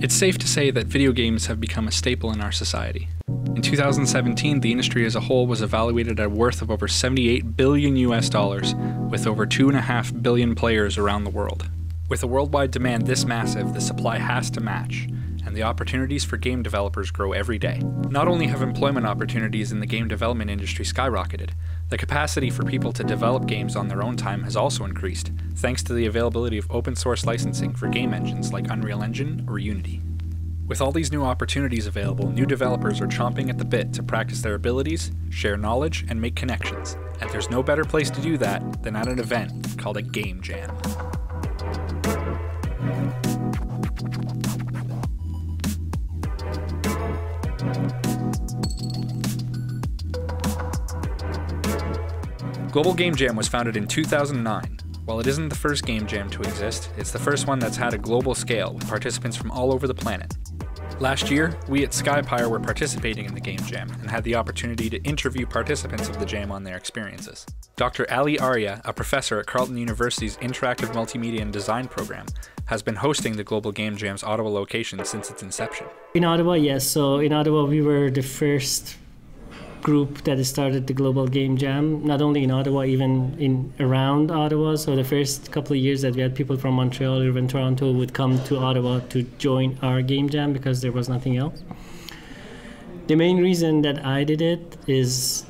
It's safe to say that video games have become a staple in our society. In 2017, the industry as a whole was evaluated at a worth of over $78 billion US, with over 2.5 billion players around the world. With a worldwide demand this massive, the supply has to match, and the opportunities for game developers grow every day. Not only have employment opportunities in the game development industry skyrocketed, the capacity for people to develop games on their own time has also increased, thanks to the availability of open source licensing for game engines like Unreal Engine or Unity. With all these new opportunities available, new developers are chomping at the bit to practice their abilities, share knowledge, and make connections. And there's no better place to do that than at an event called a Game Jam. Global Game Jam was founded in 2009. While it isn't the first Game Jam to exist, it's the first one that's had a global scale with participants from all over the planet. Last year, we at SkyPyre were participating in the Game Jam and had the opportunity to interview participants of the Jam on their experiences. Dr. Ali Arya, a professor at Carleton University's Interactive Multimedia and Design program, has been hosting the Global Game Jam's Ottawa location since its inception. In Ottawa, yes. So in Ottawa, we were the first group that started the Global Game Jam, not only in Ottawa, even around Ottawa. So the first couple of years that we had people from Montreal or even Toronto would come to Ottawa to join our Game Jam because there was nothing else. The main reason that I did it is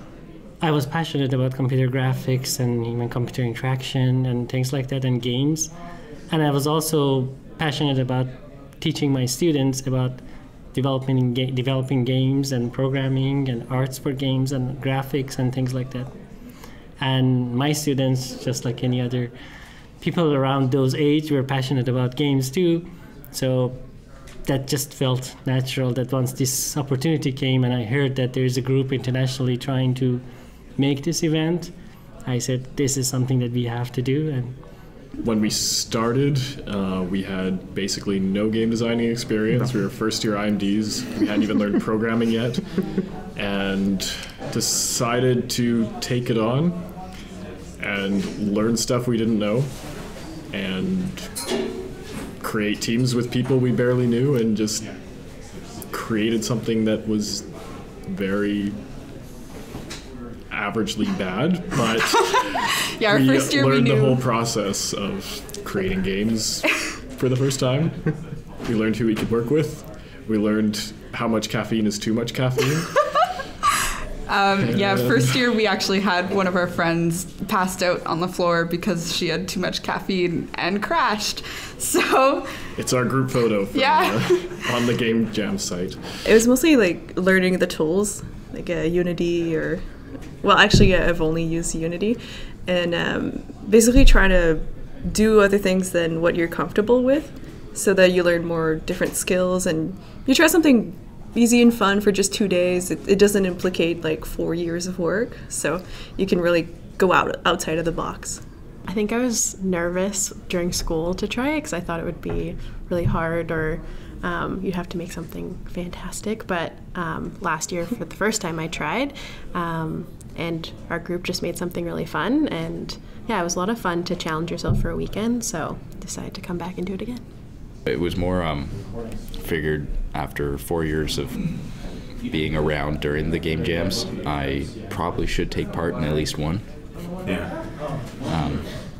I was passionate about computer graphics and even computer interaction and things like that and games. And I was also passionate about teaching my students about developing games and programming and arts for games and graphics and things like that. And my students, just like any other people around those age, were passionate about games too. So that just felt natural that once this opportunity came and I heard that there's a group internationally trying to make this event, I said, this is something that we have to do. And when we started, we had basically no game designing experience. We were first-year IMDs. We hadn't even learned programming yet, and decided to take it on and learn stuff we didn't know and create teams with people we barely knew and just created something that was very averagely bad, but yeah, our first year learned we knew the whole process of creating games for the first time. We learned who we could work with. We learned how much caffeine is too much caffeine. Yeah, first year we actually had one of our friends passed out on the floor because she had too much caffeine and crashed. So it's our group photo from, on the Game Jam site. It was mostly like learning the tools, like Unity or, well, actually, I've only used Unity, and basically trying to do other things than what you're comfortable with so that you learn more different skills and you try something easy and fun for just 2 days. It doesn't implicate like 4 years of work, so you can really go outside of the box. I think I was nervous during school to try it because I thought it would be really hard or you'd have to make something fantastic, but last year for the first time I tried and our group just made something really fun, and yeah, it was a lot of fun to challenge yourself for a weekend, so decided to come back and do it again. It was more figured after 4 years of being around during the game jams, I probably should take part in at least one. Yeah.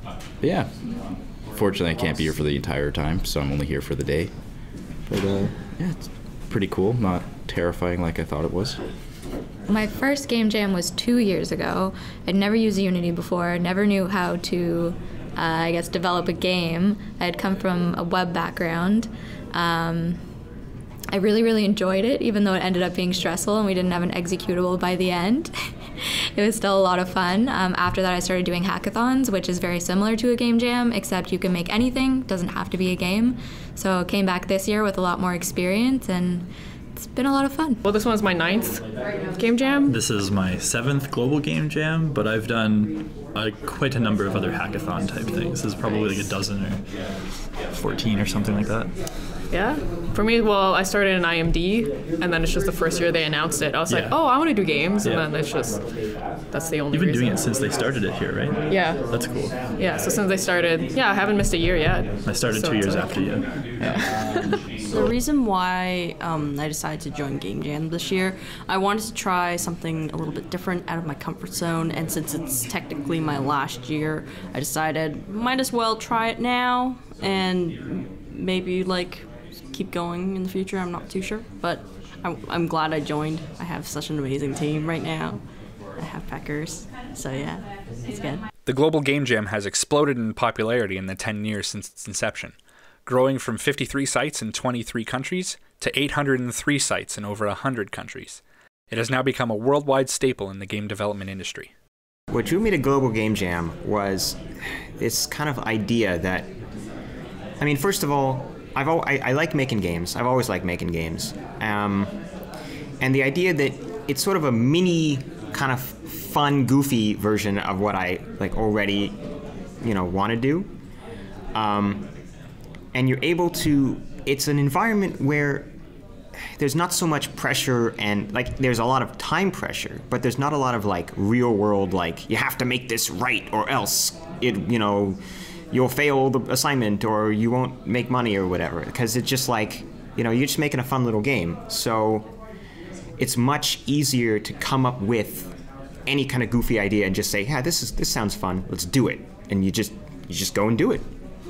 But yeah, fortunately I can't be here for the entire time, so I'm only here for the day. But yeah, it's pretty cool, not terrifying like I thought it was. My first game jam was 2 years ago. I'd never used Unity before, never knew how to, I guess, develop a game. I had come from a web background. I really, really enjoyed it, even though it ended up being stressful and we didn't have an executable by the end. It was still a lot of fun. After that, I started doing hackathons, which is very similar to a game jam, except you can make anything, doesn't have to be a game. So I came back this year with a lot more experience, and it's been a lot of fun. Well, this one's my 9th game jam. This is my 7th global game jam, but I've done quite a number of other hackathon type things. This is probably like a dozen or 14 or something like that. Yeah. For me, well, I started in IMD, and then it's just the first year they announced it. I was like, oh, I want to do games, and then it's just, that's the only You've been reason. doing it since they started it here, right? Yeah. That's cool. Yeah, so since they started, I haven't missed a year yet. I started 2 years after you. The reason why I decided to join Game Jam this year, I wanted to try something a little bit different out of my comfort zone, and since it's technically my last year, I decided might as well try it now and maybe like keep going in the future. I'm not too sure, but I'm glad I joined. I have such an amazing team right now. I have Packers, so yeah, it's good. The Global Game Jam has exploded in popularity in the 10 years since its inception, growing from 53 sites in 23 countries to 803 sites in over 100 countries. It has now become a worldwide staple in the game development industry. What drew me to Global Game Jam was this kind of idea that, I mean, first of all, I like making games. I've always liked making games. And the idea that it's sort of a mini kind of fun, goofy version of what I already, want to do. And you're able to, it's an environment where there's not so much pressure and there's a lot of time pressure, but there's not a lot of real world, you have to make this right or else you'll fail the assignment or you won't make money or whatever. Because it's just you're just making a fun little game. So it's much easier to come up with any kind of goofy idea and just say, yeah, this sounds fun, let's do it. And you just go and do it.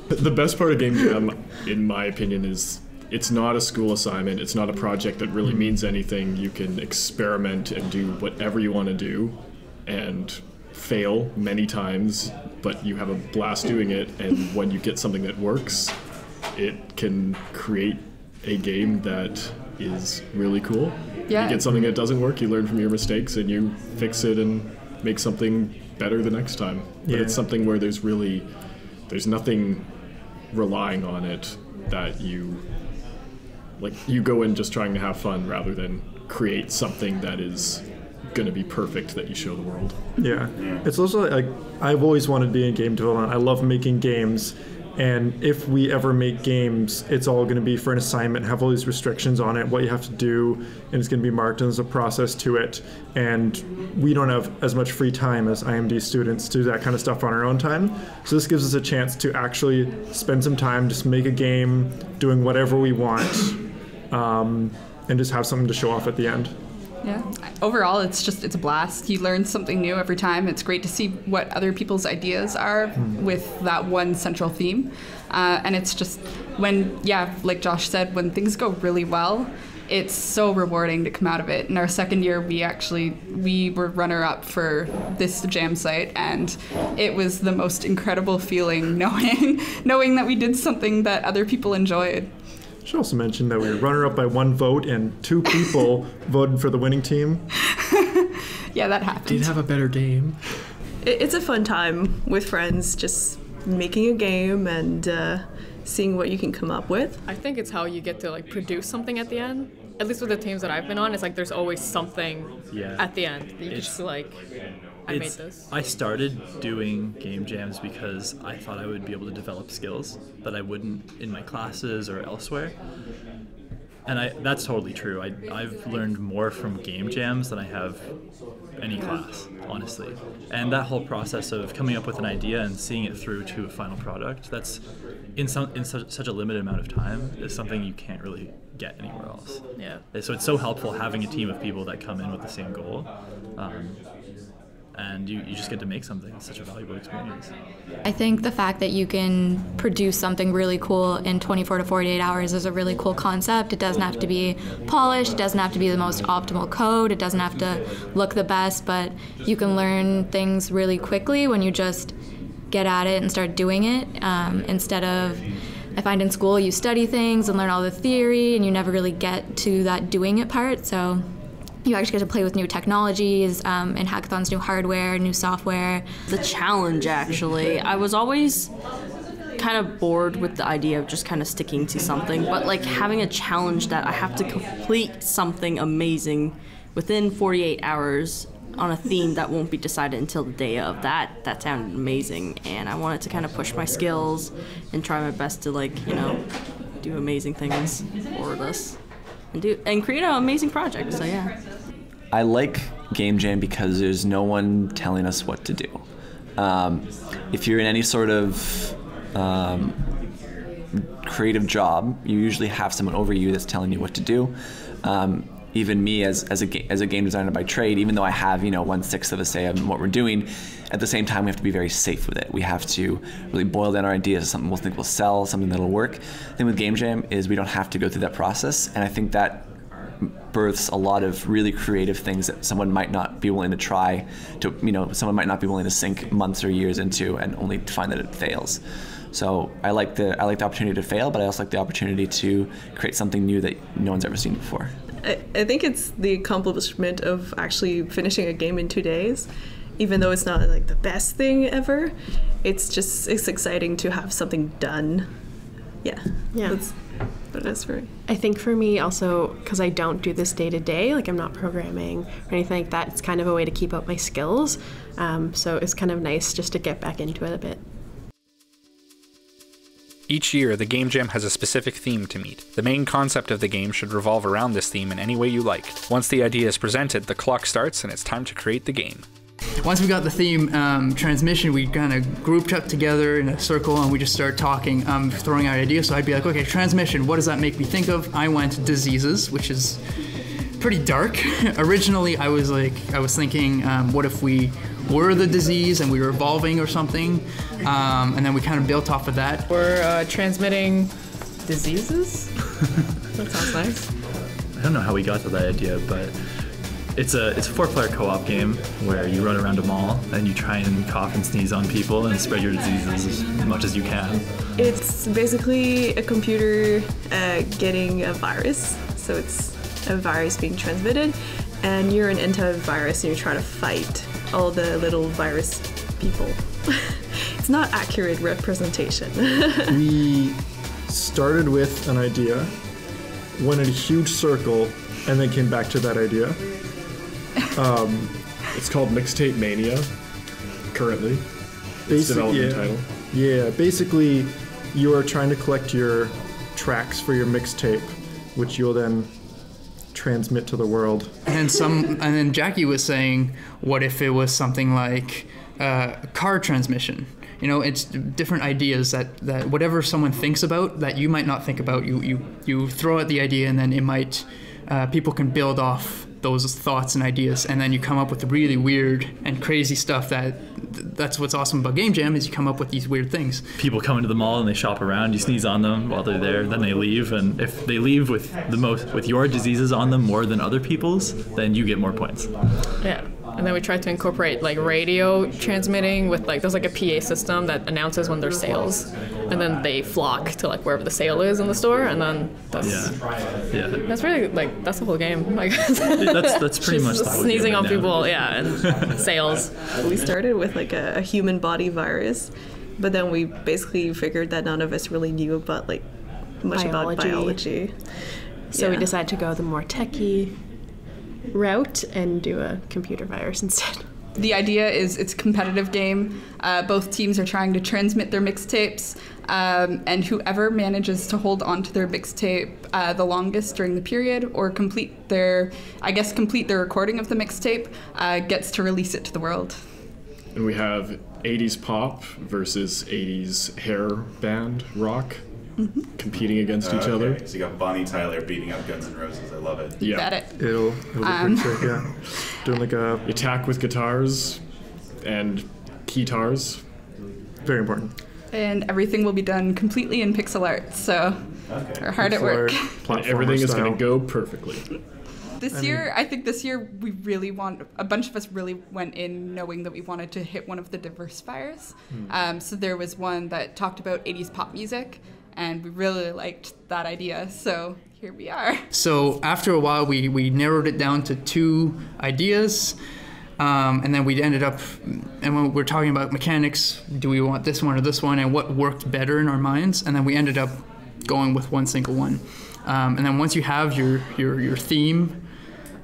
The best part of Game Jam, in my opinion, is it's not a school assignment. It's not a project that really means anything. You can experiment and do whatever you want to do and fail many times, but you have a blast doing it. And when you get something that works, it can create a game that is really cool. Yeah. You get something that doesn't work, you learn from your mistakes and you fix it and make something better the next time. But it's something where there's nothing relying on it that you go in just trying to have fun rather than create something that is going to be perfect that you show the world. Yeah. It's also I've always wanted to be in game development. I love making games. And if we ever make games, it's all going to be for an assignment, have all these restrictions on it, what you have to do, and it's going to be marked, and there's a process to it. And we don't have as much free time as IMD students to do that kind of stuff on our own time. So this gives us a chance to actually spend some time, just make a game, doing whatever we want, and just have something to show off at the end. Yeah. Overall, it's a blast. You learn something new every time. It's great to see what other people's ideas are with that one central theme. And it's just like Josh said, when things go really well, it's so rewarding to come out of it. In our second year, we were runner-up for this jam site, and it was the most incredible feeling knowing that we did something that other people enjoyed. I should also mention that we were runner-up by 1 vote, and 2 people voted for the winning team. Yeah, that happened. Did have a better game. It's a fun time with friends, just making a game and seeing what you can come up with. I think it's how you get to produce something at the end. At least with the teams that I've been on, it's there's always something at the end. You just I made this. I started doing game jams because I thought I would be able to develop skills that I wouldn't in my classes or elsewhere. And that's totally true. I've learned more from game jams than I have any class, honestly. And that whole process of coming up with an idea and seeing it through to a final product, that's in such a limited amount of time, is something you can't really get anywhere else. Yeah. So it's so helpful having a team of people that come in with the same goal. And you just get to make something. It's such a valuable experience. I think the fact that you can produce something really cool in 24 to 48 hours is a really cool concept. It doesn't have to be polished, it doesn't have to be the most optimal code, it doesn't have to look the best, but you can learn things really quickly when you just get at it and start doing it, instead of, I find in school you study things and learn all the theory and you never really get to that doing it part. So you actually get to play with new technologies, and hackathons, new hardware, new software. The challenge, actually. I was always kind of bored with the idea of just kind of sticking to something, but having a challenge that I have to complete something amazing within 48 hours on a theme that won't be decided until the day of, that sounded amazing, and I wanted to kind of push my skills and try my best to do amazing things for us and create an amazing project. So yeah. I like Game Jam because there's no one telling us what to do. If you're in any sort of creative job, you usually have someone over you that's telling you what to do. Even me as a game designer by trade, even though I have 1/6 of a say on what we're doing, at the same time we have to be very safe with it. We have to really boil down our ideas to something we'll think will sell, something that'll work. The thing with Game Jam is we don't have to go through that process, and I think that births a lot of really creative things that someone might not be willing to try to, someone might not be willing to sink months or years into and only find that it fails. So I like the opportunity to fail, but I also like the opportunity to create something new that no one's ever seen before. I think it's the accomplishment of actually finishing a game in 2 days, even though it's not like the best thing ever. It's exciting to have something done. Yeah. That's what it is for me. I think for me also, because I don't do this day to day, like I'm not programming or anything like that, it's kind of a way to keep up my skills. So it's kind of nice just to get back into it a bit. Each year, the Game Jam has a specific theme to meet. The main concept of the game should revolve around this theme in any way you like. Once the idea is presented, the clock starts and it's time to create the game. Once we got the theme transmission, we kind of grouped up together in a circle and we just started talking, throwing out ideas. So I'd be like, okay, transmission, what does that make me think of? I went diseases, which is pretty dark. Originally, I was thinking, what if we were the disease and we were evolving or something? And then we kind of built off of that. We're transmitting diseases? That sounds nice. I don't know how we got to that idea, but it's a 4-player co-op game where you run around a mall and you try and cough and sneeze on people and spread your diseases as much as you can. It's basically a computer getting a virus, so it's a virus being transmitted, and you're an antivirus and you're trying to fight all the little virus people. It's not accurate representation. We started with an idea, went in a huge circle, and then came back to that idea. It's called Mixtape Mania, currently. Its development title. Yeah, basically you are trying to collect your tracks for your mixtape, which you'll then transmit to the world. And then Jackie was saying, what if it was something like car transmission? It's different ideas that whatever someone thinks about that you might not think about, you throw out the idea, and then it might people can build off those thoughts and ideas, and then you come up with really weird and crazy stuff. That's what's awesome about Game Jam, is you come up with these weird things. People come into the mall and they shop around, you sneeze on them while they're there, then they leave, and if they leave with your diseases on them more than other people's, then you get more points. Yeah. And then we tried to incorporate radio transmitting with there's a PA system that announces when there's sales, and then they flock to wherever the sale is in the store, and then that's really that's the whole game. That's pretty much the whole sneezing game on right people, and sales. We started with a human body virus, but then we basically figured that none of us really knew about much about biology. So we decided to go the more techie route and do a computer virus instead. The idea is it's a competitive game. Both teams are trying to transmit their mixtapes, and whoever manages to hold onto their mixtape the longest during the period, or complete their recording of the mixtape, gets to release it to the world. And we have 80s pop versus 80s hair band rock. Mm-hmm. Competing against each other. So you got Bonnie Tyler beating up Guns N' Roses. I love it. You bet it. It'll be pretty sick, yeah. Doing a attack with guitars and keytars. Very important. And everything will be done completely in pixel art, so we're hard at work. Everything is going to go perfectly. I think this year we really a bunch of us really went in knowing that we wanted to hit one of the diversifiers. So there was one that talked about 80s pop music, and we really liked that idea, so here we are. So after a while, we narrowed it down to 2 ideas, and then we ended up, and when we're talking about mechanics, do we want this one or this one, and what worked better in our minds, and then we ended up going with one single one. And then once you have your theme,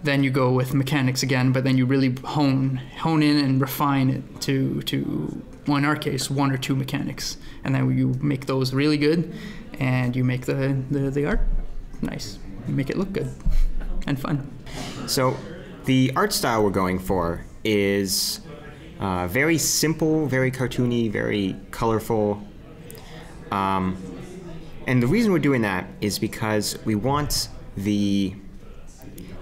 then you go with mechanics again, but then you really hone in and refine it to well, in our case, 1 or 2 mechanics, and then you make those really good, and you make the art nice. You make it look good and fun. So the art style we're going for is very simple, very cartoony, very colorful. And the reason we're doing that is because we want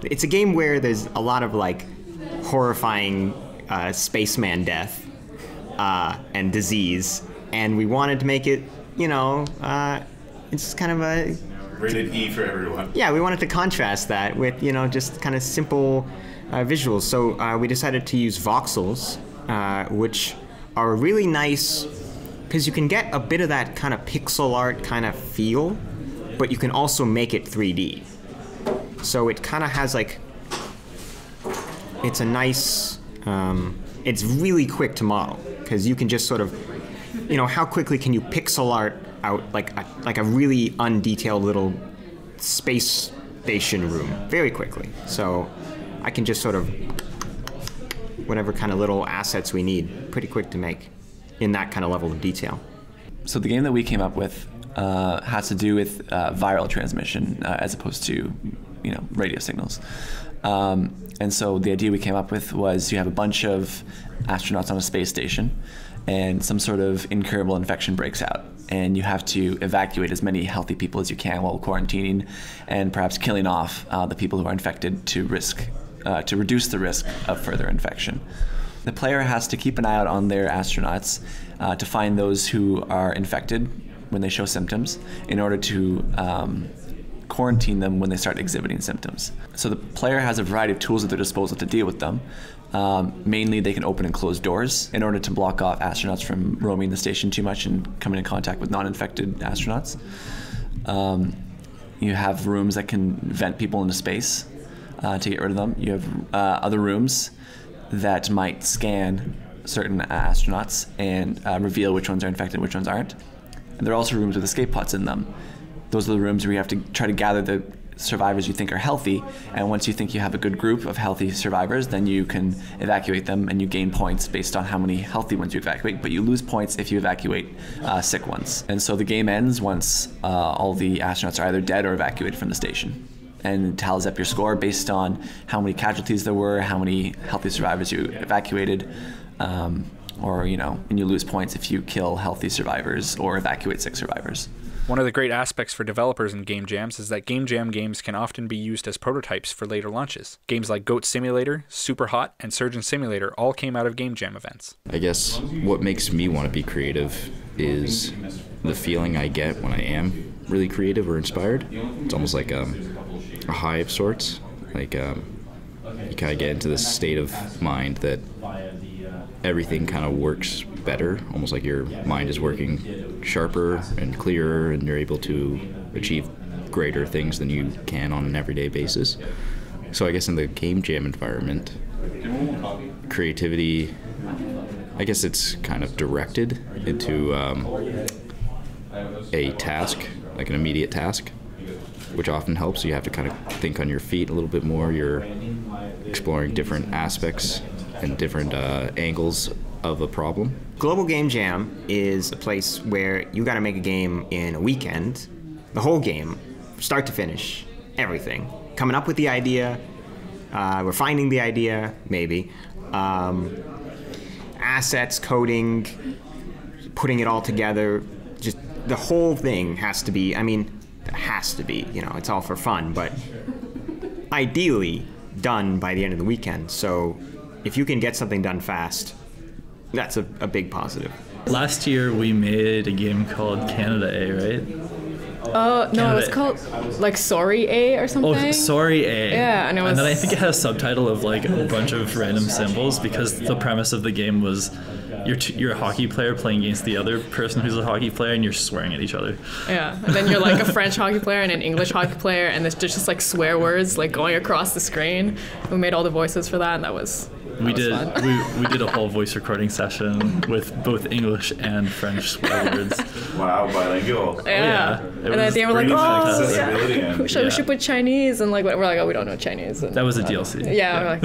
it's a game where there's a lot of like horrifying spaceman death and disease, and we wanted to make it, it's kind of a rated E for everyone. Yeah, we wanted to contrast that with, just kind of simple visuals. So we decided to use voxels, which are really nice because you can get a bit of that kind of pixel art kind of feel, but you can also make it 3D. So it kind of has like, it's a nice, it's really quick to model because you can just sort of, how quickly can you pixel art out like a really undetailed little space station room very quickly. So I can just sort of, whatever kind of little assets we need, pretty quick to make in that kind of level of detail. So the game that we came up with has to do with viral transmission as opposed to, radio signals. And so the idea we came up with was you have a bunch of astronauts on a space station, and some sort of incurable infection breaks out, and you have to evacuate as many healthy people as you can while quarantining, and perhaps killing off the people who are infected to reduce the risk of further infection. The player has to keep an eye out on their astronauts to find those who are infected when they show symptoms in order to quarantine them when they start exhibiting symptoms. So the player has a variety of tools at their disposal to deal with them. Mainly they can open and close doors in order to block off astronauts from roaming the station too much and coming in contact with non-infected astronauts. You have rooms that can vent people into space to get rid of them. You have other rooms that might scan certain astronauts and reveal which ones are infected, which ones aren't. And there are also rooms with escape pods in them. Those are the rooms where you have to try to gather the survivors you think are healthy, and once you think you have a good group of healthy survivors, then you can evacuate them, and you gain points based on how many healthy ones you evacuate, but you lose points if you evacuate sick ones. And so the game ends once all the astronauts are either dead or evacuated from the station, and tallies up your score based on how many casualties there were, how many healthy survivors you evacuated, or, and you lose points if you kill healthy survivors or evacuate sick survivors. One of the great aspects for developers in game jams is that game jam games can often be used as prototypes for later launches. Games like Goat Simulator, Super Hot, and Surgeon Simulator all came out of game jam events. I guess what makes me want to be creative is the feeling I get when I am really creative or inspired. It's almost like a high of sorts. Like you kind of get into this state of mind that everything kind of works better, almost like your mind is working sharper and clearer, and you're able to achieve greater things than you can on an everyday basis. So I guess in the game jam environment, creativity, I guess it's kind of directed into a task, like an immediate task, which often helps. You have to kind of think on your feet a little bit more. You're exploring different aspects and different angles of a problem. Global Game Jam is a place where you got to make a game in a weekend, the whole game, start to finish, everything. Coming up with the idea, refining the idea, maybe, assets, coding, putting it all together. Just the whole thing has to be, it's all for fun, but ideally done by the end of the weekend. So if you can get something done fast, that's a big positive. Last year we made a game called Canada A, right? No, Canada. it was called like Sorry A or something. Oh, Sorry A. Yeah, and it was. And then I think it had a subtitle of like a bunch of random symbols because the premise of the game was you're a hockey player playing against the other person who's a hockey player, and you're swearing at each other. Yeah, and then you're like a French hockey player and an English hockey player, and there's just like swear words like going across the screen. We made all the voices for that, and that was. We did a whole voice recording session with both English and French swear words. Wow, bilingual. Yeah. And then at the end we're like, we should put Chinese, and like we're like, oh, we don't know Chinese. And that was a DLC. Yeah, we're like,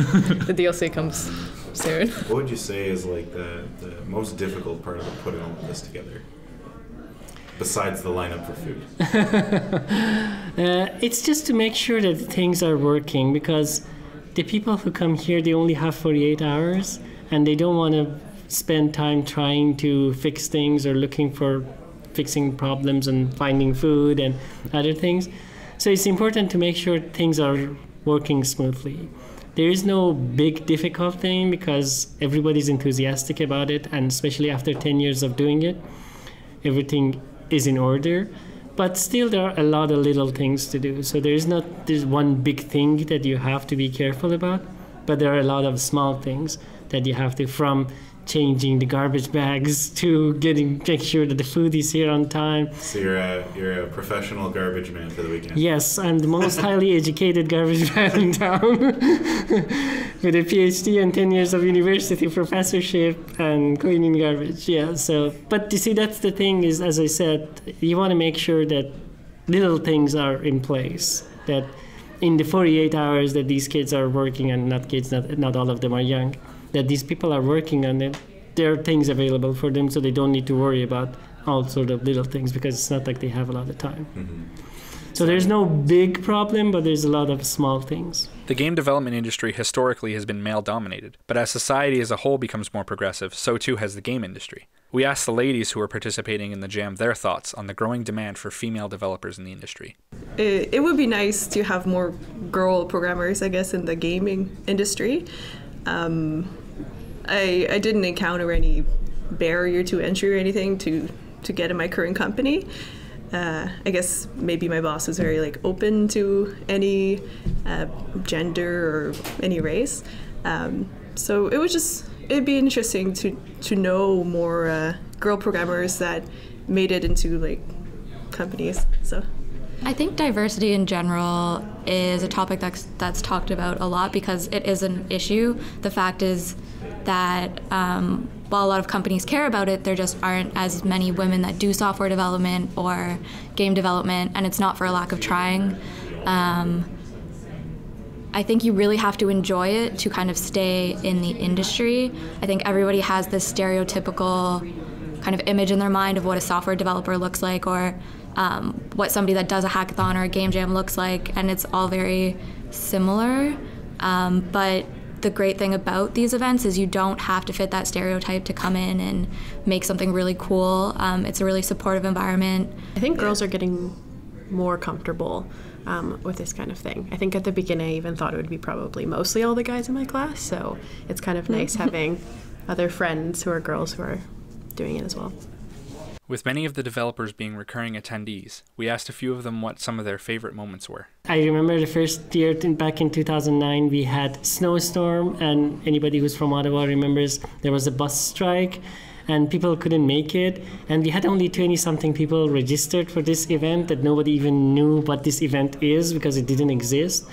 the DLC comes soon. What would you say is like the most difficult part of putting all of this together? besides the lineup for food? It's just to make sure that things are working, because the people who come here, they only have 48 hours and they don't want to spend time trying to fix things or looking for fixing problems and finding food and other things. So it's important to make sure things are working smoothly. There is no big difficult thing because everybody's enthusiastic about it, and especially after 10 years of doing it, everything is in order. But still there are a lot of little things to do. So there's one big thing that you have to be careful about, but there are a lot of small things that you have to, from changing the garbage bags to make sure that the food is here on time. So you're a professional garbage man for the weekend. Yes, I'm the most highly educated garbage man in town with a PhD and 10 years of university professorship and cleaning garbage. Yeah, so, but you see, that's the thing is, as I said, you want to make sure that little things are in place, that in the 48 hours that these kids are working, and not all of them are young, that these people are working on it, there are things available for them, so they don't need to worry about all sort of little things, because it's not like they have a lot of time. Mm-hmm. So there's no big problem, but there's a lot of small things. The game development industry historically has been male-dominated, but as society as a whole becomes more progressive, so too has the game industry. We asked the ladies who are participating in the jam their thoughts on the growing demand for female developers in the industry. It would be nice to have more girl programmers, I guess, in the gaming industry. I didn't encounter any barrier to entry or anything to get in my current company. I guess maybe my boss was very open to any gender or any race. So it'd be interesting to know more girl programmers that made it into companies. So I think diversity in general is a topic that's talked about a lot because it is an issue. The fact is that while a lot of companies care about it, there just aren't as many women that do software development or game development, and it's not for a lack of trying. I think you really have to enjoy it to kind of stay in the industry. I think everybody has this stereotypical kind of image in their mind of what a software developer looks like, or what somebody that does a hackathon or a game jam looks like, and it's all very similar. But the great thing about these events is you don't have to fit that stereotype to come in and make something really cool. It's a really supportive environment. I think girls are getting more comfortable with this kind of thing. I think at the beginning I even thought it would be probably mostly all the guys in my class, so it's kind of nice having other friends who are girls who are doing it as well. With many of the developers being recurring attendees, we asked a few of them what some of their favorite moments were. I remember the first year back in 2009, we had snowstorm, and anybody who's from Ottawa remembers there was a bus strike and people couldn't make it, and we had only 20-something people registered for this event that nobody even knew what this event is because it didn't exist.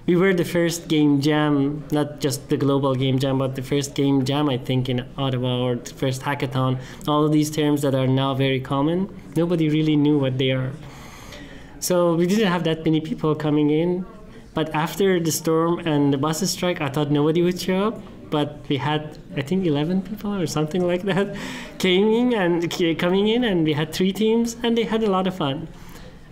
We were the first game jam, not just the global game jam, but the first game jam, I think, in Ottawa, or the first hackathon. All of these terms that are now very common, nobody really knew what they are. So we didn't have that many people coming in. But after the storm and the bus strike, I thought nobody would show up. But we had, I think, 11 people or something like that coming in, and we had 3 teams, and they had a lot of fun.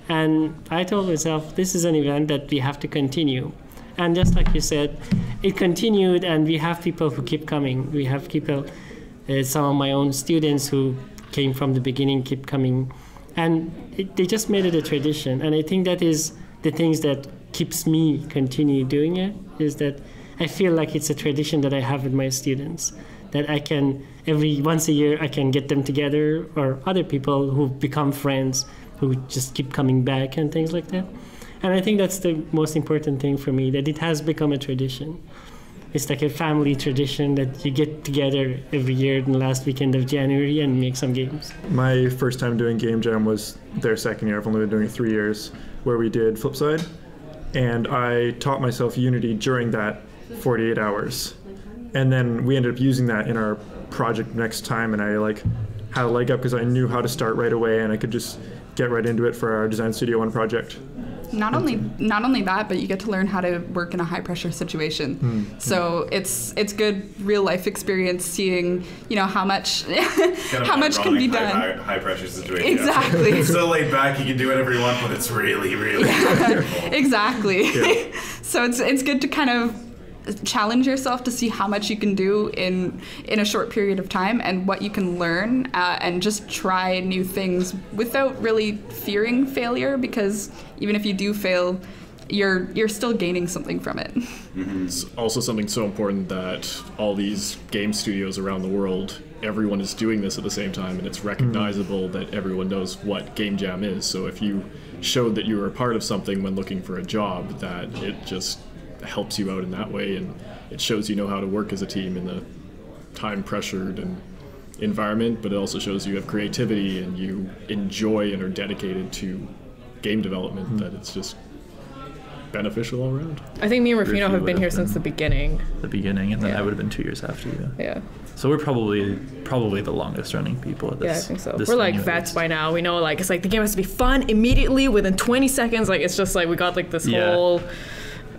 And I told myself, this is an event that we have to continue. And just like you said, it continued, and we have people who keep coming. We have people, some of my own students who came from the beginning keep coming. And they just made it a tradition. And I think that is the things that keeps me continue doing it, is that I feel like it's a tradition that I have with my students, that I can, once a year, I can get them together, or other people who become friends, who just keep coming back and things like that. And I think that's the most important thing for me, that it has become a tradition. It's like a family tradition that you get together every year in the last weekend of January and make some games. My first time doing Game Jam was their second year. I've only been doing it 3 years, where we did Flipside. And I taught myself Unity during that 48 hours. And then we ended up using that in our project next time, and I had a leg up because I knew how to start right away, and I could just get right into it for our Design Studio 1 project. Not only that, but you get to learn how to work in a high pressure situation. So it's good real life experience seeing, you know, how much can be done. High pressure situation. Exactly. It's so laid back, you can do whatever you want, but it's really exactly. Yeah. So it's good to kind of challenge yourself to see how much you can do in a short period of time and what you can learn, and just try new things without really fearing failure, because even if you do fail, you're still gaining something from it. It's also something so important that all these game studios around the world, everyone is doing this at the same time, and it's recognizable that everyone knows what Game Jam is. So if you showed that you were a part of something when looking for a job, that it just helps you out in that way, and it shows you know how to work as a team in the time pressured and environment, but it also shows you have creativity and you enjoy and are dedicated to game development, that it's just beneficial all around. I think me and Rufino have been here since the beginning. And then I would have been 2 years after you. Yeah. So we're probably the longest running people at this. Yeah, I think so. This We're like venue, vets by now. We know, like, it's like the game has to be fun immediately within 20 seconds. Like, it's just like we got like this whole.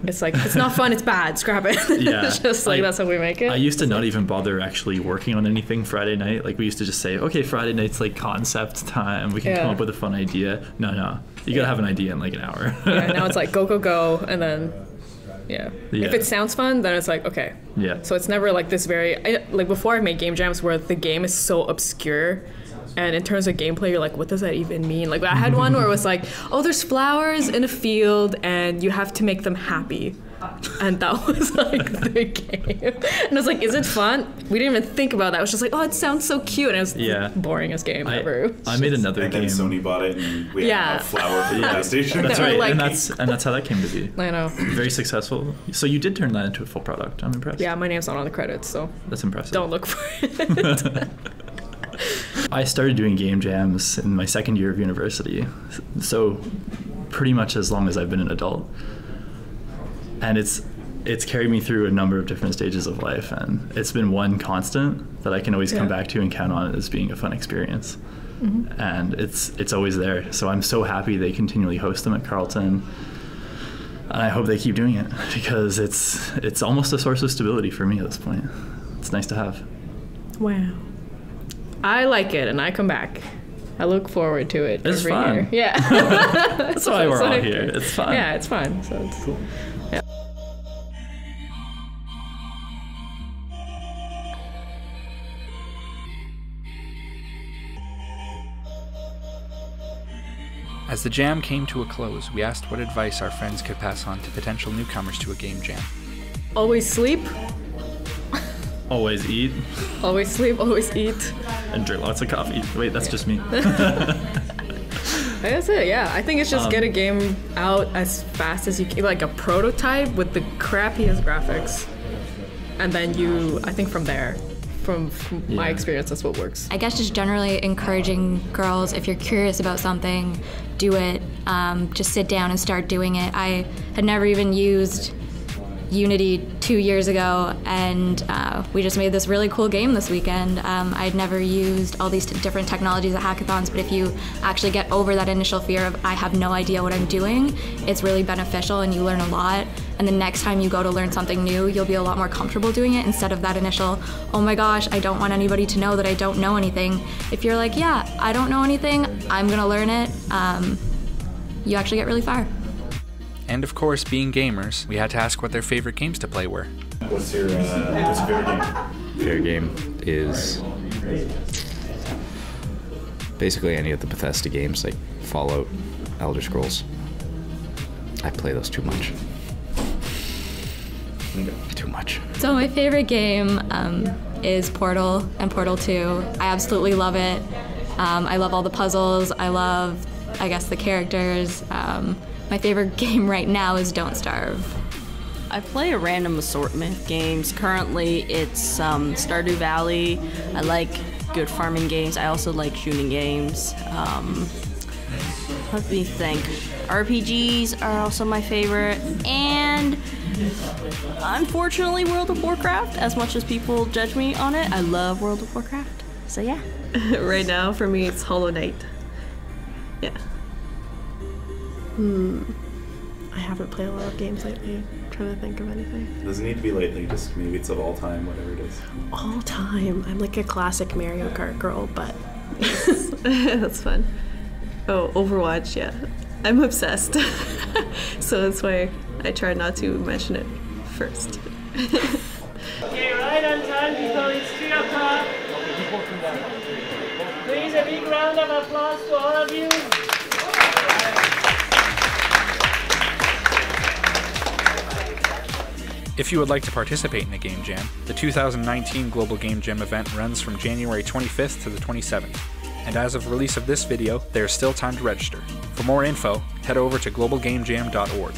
It's like, it's not fun, it's bad, scrap it. Yeah. It's just like, that's how we make it. I used to not even bother actually working on anything Friday night. Like, we used to just say, okay, Friday night's like concept time. We can come up with a fun idea. No. You gotta have an idea in like an hour. Yeah, now it's like go, and then, if it sounds fun, then it's like, okay. Yeah. So it's never like this like before I made game jams where the game is so obscure. And in terms of gameplay, you're like, what does that even mean? Like, I had one where it was like, oh, there's flowers in a field and you have to make them happy. And that was like the game. And I was like, is it fun? We didn't even think about that. I was just like, oh, it sounds so cute. And it was the boringest game ever. I made another game. And then Sony bought it and we had a flower for the PlayStation. That's right. Like, and that's how that came to be. I know. Very successful. So you did turn that into a full product. I'm impressed. Yeah, my name's not on the credits, so. That's impressive. Don't look for it. I started doing game jams in my second year of university, so pretty much as long as I've been an adult. And it's carried me through a number of different stages of life, and it's been one constant that I can always come back to and count on as being a fun experience. And it's always there. So I'm so happy they continually host them at Carleton. And I hope they keep doing it, because it's almost a source of stability for me at this point. It's nice to have. Wow. I like it, and I come back. I look forward to it every year. Fun. Yeah. That's why we're all here. It's fun. Yeah, it's fun. So it's cool. Yeah. As the jam came to a close, we asked what advice our friends could pass on to potential newcomers to a game jam. Always sleep. Always eat. Always sleep, always eat. And drink lots of coffee. Wait, that's just me. That's it, yeah. I think it's just get a game out as fast as you can, like a prototype with the crappiest graphics. And then I think from there, from my experience, that's what works. I guess just generally encouraging girls, if you're curious about something, do it. Just sit down and start doing it. I had never even used Unity 2 years ago, and we just made this really cool game this weekend. I'd never used all these different technologies at hackathons, but if you actually get over that initial fear of I have no idea what I'm doing, it's really beneficial and you learn a lot. And the next time you go to learn something new, you'll be a lot more comfortable doing it instead of that initial, oh my gosh, I don't want anybody to know that I don't know anything. If you're like, yeah, I don't know anything, I'm gonna learn it, you actually get really far. And of course, being gamers, we had to ask what their favorite games to play were. What's your favorite game? Favorite game is basically any of the Bethesda games, like Fallout, Elder Scrolls. I play those too much. Too much. So my favorite game is Portal and Portal 2. I absolutely love it. I love all the puzzles. I love, I guess, the characters. My favorite game right now is Don't Starve. I play a random assortment of games. Currently, it's Stardew Valley. I like good farming games. I also like shooting games. Let me think. RPGs are also my favorite. And unfortunately, World of Warcraft. As much as people judge me on it, I love World of Warcraft. So yeah. Right now, for me, it's Hollow Knight. Yeah. I haven't played a lot of games lately. I'm trying to think of anything. It doesn't need to be lately, just maybe it's of all time, whatever it is. All time. I'm like a classic Mario Kart girl, but that's fun. Oh, Overwatch, yeah. I'm obsessed. So that's why I try not to mention it first. Okay, right on time because it's 3 o'clock. Please, a big round of applause to all of you. If you would like to participate in a Game Jam, the 2019 Global Game Jam event runs from January 25th to the 27th. And as of release of this video, there is still time to register. For more info, head over to globalgamejam.org.